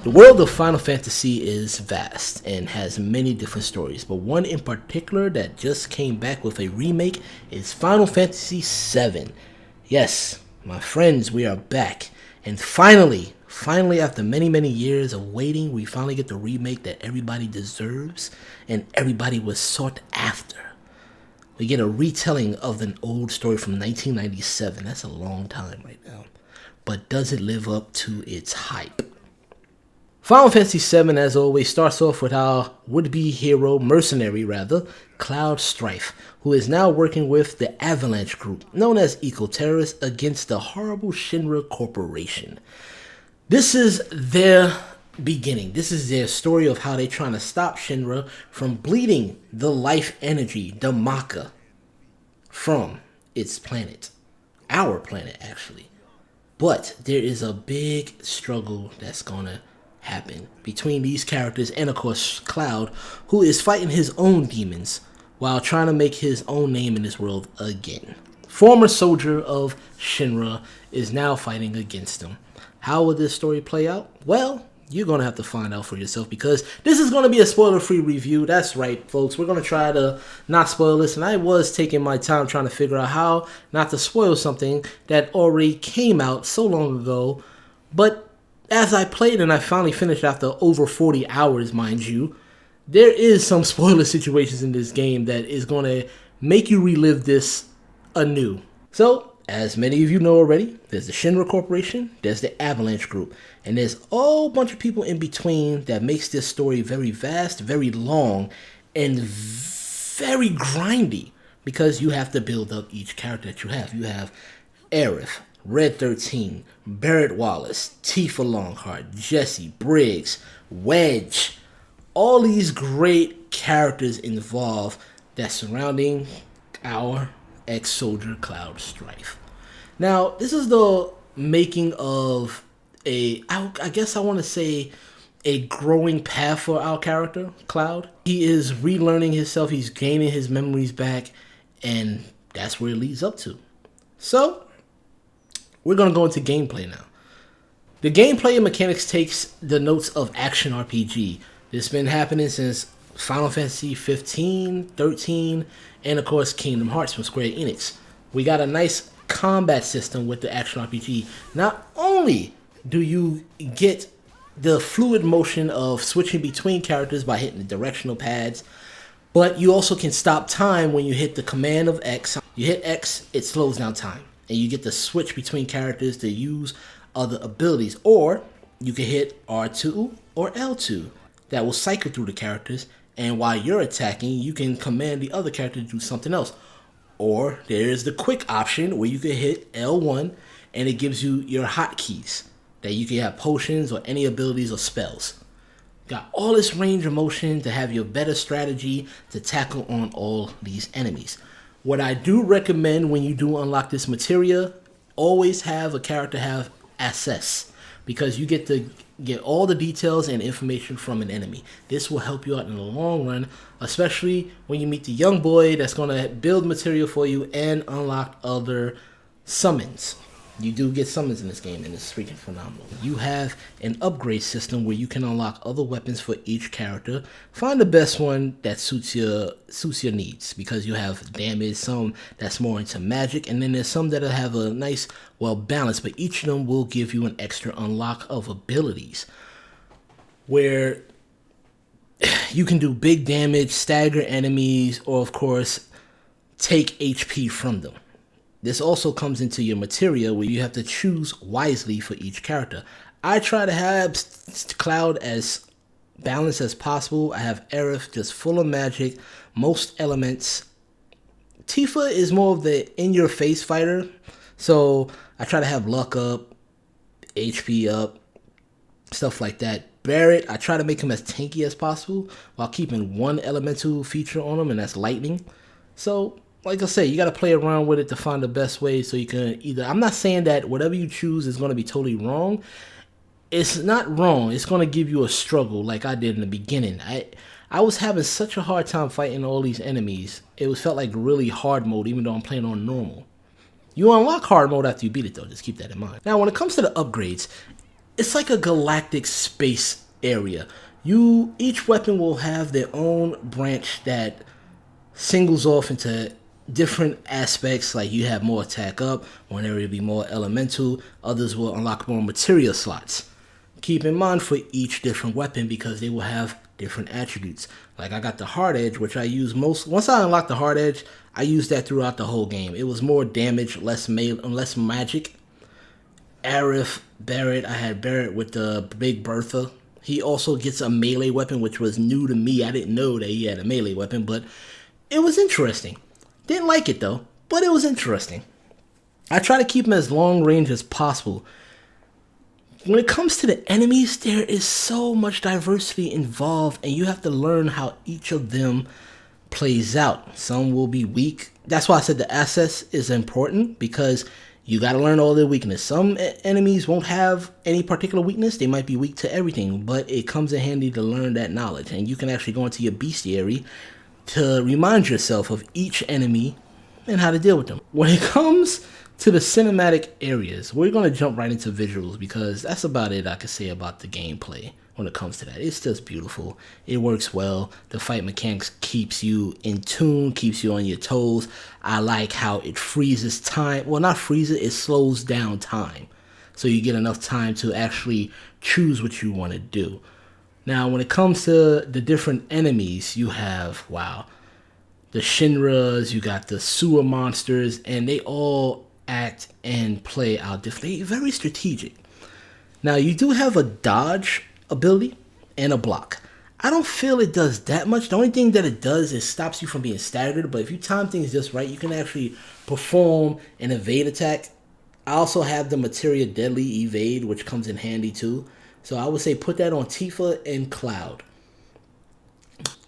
The world of Final Fantasy is vast and has many different stories, but one in particular that just came back with a remake is Final Fantasy VII. Yes, my friends, we are back, and finally after many years of waiting, we finally get the remake that everybody deserves and everybody was sought after. We get a retelling of an old story from 1997. That's a long time right now. But does it live up to its hype? Final Fantasy VII, as always, starts off with our would-be hero, mercenary rather, Cloud Strife, who is now working with the Avalanche Group, known as Eco-Terrorists, against the horrible Shinra Corporation. This is their beginning. This is their story of how they're trying to stop Shinra from bleeding the life energy, the Maka, from its planet. Our planet, actually. But there is a big struggle that's gonna happen between these characters and, of course, Cloud, who is fighting his own demons while trying to make his own name in this world again. Former soldier of Shinra is now fighting against him. How will this story play out? Well, you're going to have to find out for yourself, because this is going to be a spoiler-free review. That's right, folks. We're going to try to not spoil this, and I was taking my time trying to figure out how not to spoil something that already came out so long ago. But as I played and I finally finished after over 40 hours, mind you, there is some spoiler situations in this game that is going to make you relive this anew. So, as many of you know already, there's the Shinra Corporation, there's the Avalanche Group, and there's a whole bunch of people in between that makes this story very vast, very long, and very grindy, because you have to build up each character that you have. You have Aerith, Red 13, Barrett Wallace, Tifa Longheart, Jesse, Briggs, Wedge, all these great characters involved that's surrounding our ex-soldier Cloud Strife. Now, this is the making of I guess I want to say a growing path for our character, Cloud. He is relearning himself, he's gaining his memories back, and that's where it leads up to. So, we're going to go into gameplay now. The gameplay and mechanics takes the notes of action RPG. This has been happening since Final Fantasy 15, 13, and of course Kingdom Hearts from Square Enix. We got a nice combat system with the action RPG. Not only do you get the fluid motion of switching between characters by hitting the directional pads, but you also can stop time when you hit the command of X. You hit X, it slows down time, and you get to switch between characters to use other abilities. Or you can hit R2 or L2. That will cycle through the characters, and while you're attacking, you can command the other character to do something else. Or there's the quick option where you can hit L1 and it gives you your hotkeys that you can have potions or any abilities or spells. Got all this range of motion to have your better strategy to tackle on all these enemies. What I do recommend when you do unlock this materia, always have a character have access, because you get to get all the details and information from an enemy. This will help you out in the long run, especially when you meet the young boy that's going to build material for you and unlock other summons. You do get summons in this game, and it's freaking phenomenal. You have an upgrade system where you can unlock other weapons for each character. Find the best one that suits your needs, because you have damage, some that's more into magic, and then there's some that have a nice, well, balance, but each of them will give you an extra unlock of abilities where you can do big damage, stagger enemies, or of course take HP from them. This also comes into your materia where you have to choose wisely for each character. I try to have Cloud as balanced as possible. I have Aerith just full of magic, most elements. Tifa is more of the in-your-face fighter, so I try to have luck up, HP up, stuff like that. Barrett, I try to make him as tanky as possible while keeping one elemental feature on him, and that's lightning. So, like I say, you got to play around with it to find the best way so you can either... I'm not saying that whatever you choose is going to be totally wrong. It's not wrong. It's going to give you a struggle like I did in the beginning. I was having such a hard time fighting all these enemies. It felt like really hard mode, even though I'm playing on normal. You unlock hard mode after you beat it, though. Just keep that in mind. Now, when it comes to the upgrades, it's like a galactic space area. Each weapon will have their own branch that singles off into different aspects. Like you have more attack up, one area will be more elemental, others will unlock more material slots. Keep in mind for each different weapon because they will have different attributes. Like I got the hard edge, which I use most. Once I unlocked the hard edge, I used that throughout the whole game. It was more damage, less magic. Aerith, Barret, I had Barret with the Big Bertha. He also gets a melee weapon, which was new to me. I didn't know that he had a melee weapon, but it was interesting. Didn't like it though, but it was interesting. I try to keep him as long range as possible. When it comes to the enemies, there is so much diversity involved, and you have to learn how each of them plays out. Some will be weak. That's why I said the access is important, because you got to learn all their weakness. Some enemies won't have any particular weakness. They might be weak to everything, but it comes in handy to learn that knowledge. And you can actually go into your bestiary to remind yourself of each enemy and how to deal with them. When it comes to the cinematic areas, we're going to jump right into visuals because that's about it I can say about the gameplay when it comes to that. It's just beautiful. It works well. The fight mechanics keeps you in tune, keeps you on your toes. I like how it freezes time. Well, not freezes, it slows down time. So you get enough time to actually choose what you want to do. Now, when it comes to the different enemies, you have, the Shinras, you got the sewer monsters, and they all act and play out differently. Very strategic. Now, you do have a dodge ability and a block. I don't feel it does that much. The only thing that it does is stops you from being staggered, but if you time things just right, you can actually perform an evade attack. I also have the Materia Deadly Evade, which comes in handy too. So I would say put that on Tifa and Cloud.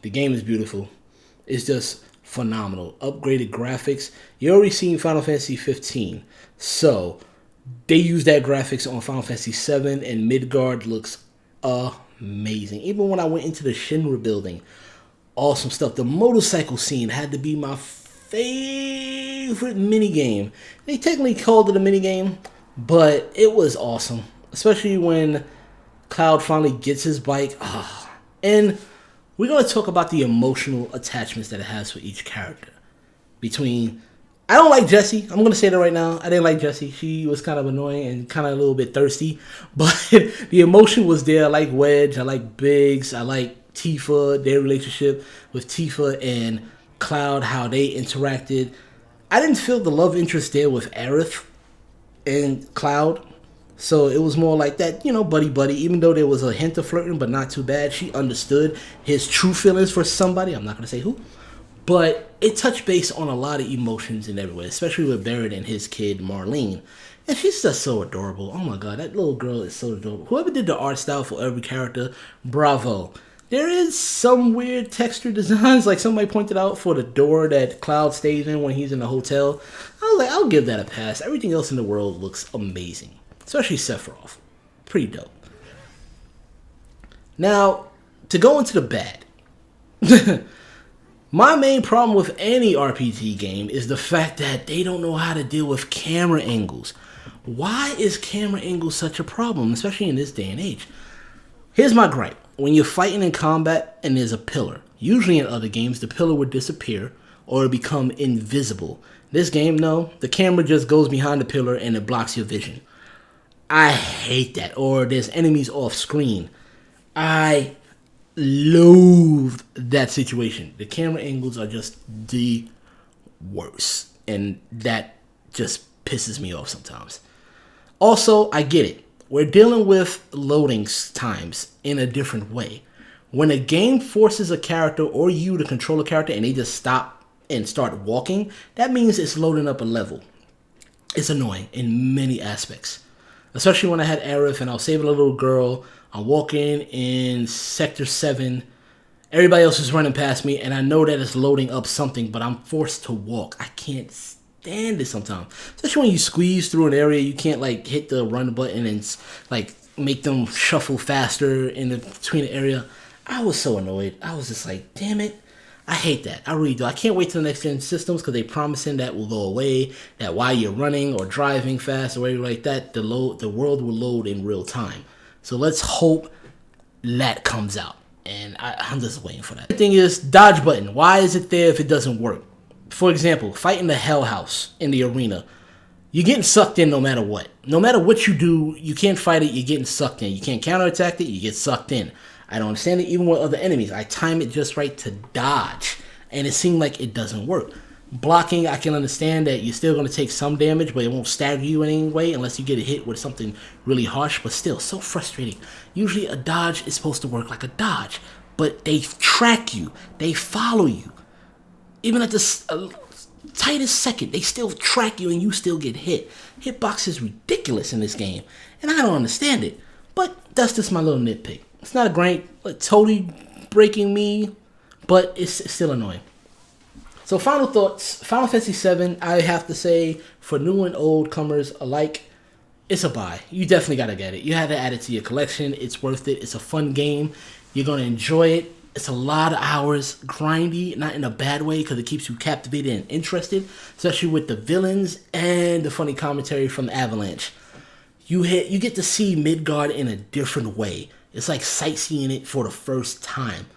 The game is beautiful. It's just phenomenal. Upgraded graphics. You already seen Final Fantasy 15. So they use that graphics on Final Fantasy 7, and Midgard looks amazing. Even when I went into the Shinra building, awesome stuff. The motorcycle scene had to be my favorite minigame. They technically called it a minigame, but it was awesome. Especially when Cloud finally gets his bike. And we're going to talk about the emotional attachments that it has for each character. I don't like Jessie. I'm going to say that right now. I didn't like Jessie. She was kind of annoying and kind of a little bit thirsty. But the emotion was there. I like Wedge. I like Biggs. I like Tifa, their relationship with Tifa and Cloud, how they interacted. I didn't feel the love interest there with Aerith and Cloud. So it was more like that, buddy. Even though there was a hint of flirting, but not too bad. She understood his true feelings for somebody. I'm not going to say who. But it touched base on a lot of emotions and everywhere, especially with Barret and his kid, Marlene. And she's just so adorable. Oh my god, that little girl is so adorable. Whoever did the art style for every character, bravo. There is some weird texture designs, like somebody pointed out for the door that Cloud stays in when he's in the hotel. I was like, I'll give that a pass. Everything else in the world looks amazing. Especially Sephiroth. Pretty dope. Now, to go into the bad. My main problem with any RPG game is the fact that they don't know how to deal with camera angles. Why is camera angles such a problem, especially in this day and age? Here's my gripe. When you're fighting in combat and there's a pillar, usually in other games, the pillar would disappear or become invisible. This game, no. The camera just goes behind the pillar and it blocks your vision. I hate that. Or there's enemies off screen. I loathe that situation. The camera angles are just the worst, and that just pisses me off sometimes. Also, I get it. We're dealing with loading times in a different way. When a game forces a character or you to control a character and they just stop and start walking, that means it's loading up a level. It's annoying in many aspects. Especially when I had Aerith and I was saving a little girl. I'm walking in Sector 7. Everybody else is running past me, and I know that it's loading up something, but I'm forced to walk. I can't stand it sometimes. Especially when you squeeze through an area, you can't, hit the run button and, make them shuffle faster between the area. I was so annoyed. I was just like, damn it. I hate that. I really do. I can't wait till the next gen systems because they promising that will go away, that while you're running or driving fast or whatever like that, the world will load in real time. So let's hope that comes out. And I'm just waiting for that. The thing is, dodge button. Why is it there if it doesn't work? For example, fighting the Hell House in the arena. You're getting sucked in no matter what. No matter what you do, you can't fight it, you're getting sucked in. You can't counterattack it, you get sucked in. I don't understand it even with other enemies. I time it just right to dodge, and it seemed like it doesn't work. Blocking, I can understand that you're still going to take some damage, but it won't stagger you in any way unless you get a hit with something really harsh, but still, so frustrating. Usually a dodge is supposed to work like a dodge, but they track you, they follow you. Even at the tightest second, they still track you and you still get hit. Hitbox is ridiculous in this game, and I don't understand it, but that's just my little nitpick. It's not great, like totally breaking me, but it's still annoying. So final thoughts, Final Fantasy VII, I have to say, for new and old comers alike, it's a buy. You definitely gotta get it. You have to add it to your collection. It's worth it. It's a fun game. You're gonna enjoy it. It's a lot of hours, grindy, not in a bad way, because it keeps you captivated and interested, especially with the villains and the funny commentary from the Avalanche. You get to see Midgard in a different way. It's like sightseeing it for the first time.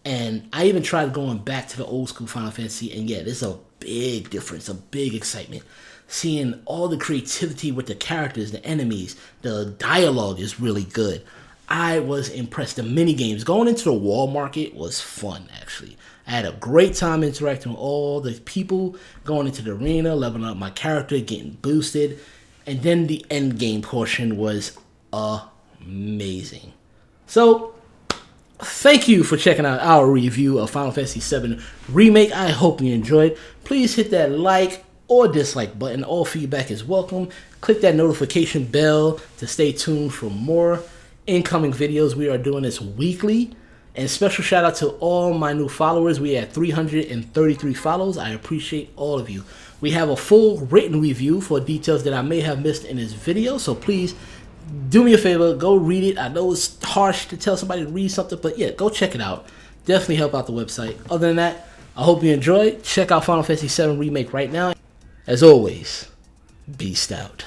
And I even tried going back to the old school Final Fantasy, and yeah, there's a big difference, a big excitement. Seeing all the creativity with the characters, the enemies, the dialogue is really good. I was impressed. The mini games, going into the wall market was fun, actually. I had a great time interacting with all the people, going into the arena, leveling up my character, getting boosted. And then the end game portion was amazing. So, thank you for checking out our review of Final Fantasy VII Remake. I hope you enjoyed. Please hit that like or dislike button. All feedback is welcome. Click that notification bell to stay tuned for more incoming videos. We are doing this weekly. And special shout out to all my new followers. We had 333 follows. I appreciate all of you. We have a full written review for details that I may have missed in this video. So please do me a favor, go read it. I know it's harsh to tell somebody to read something, but yeah, go check it out. Definitely help out the website. Other than that, I hope you enjoyed. Check out Final Fantasy VII Remake right now. As always, be stout.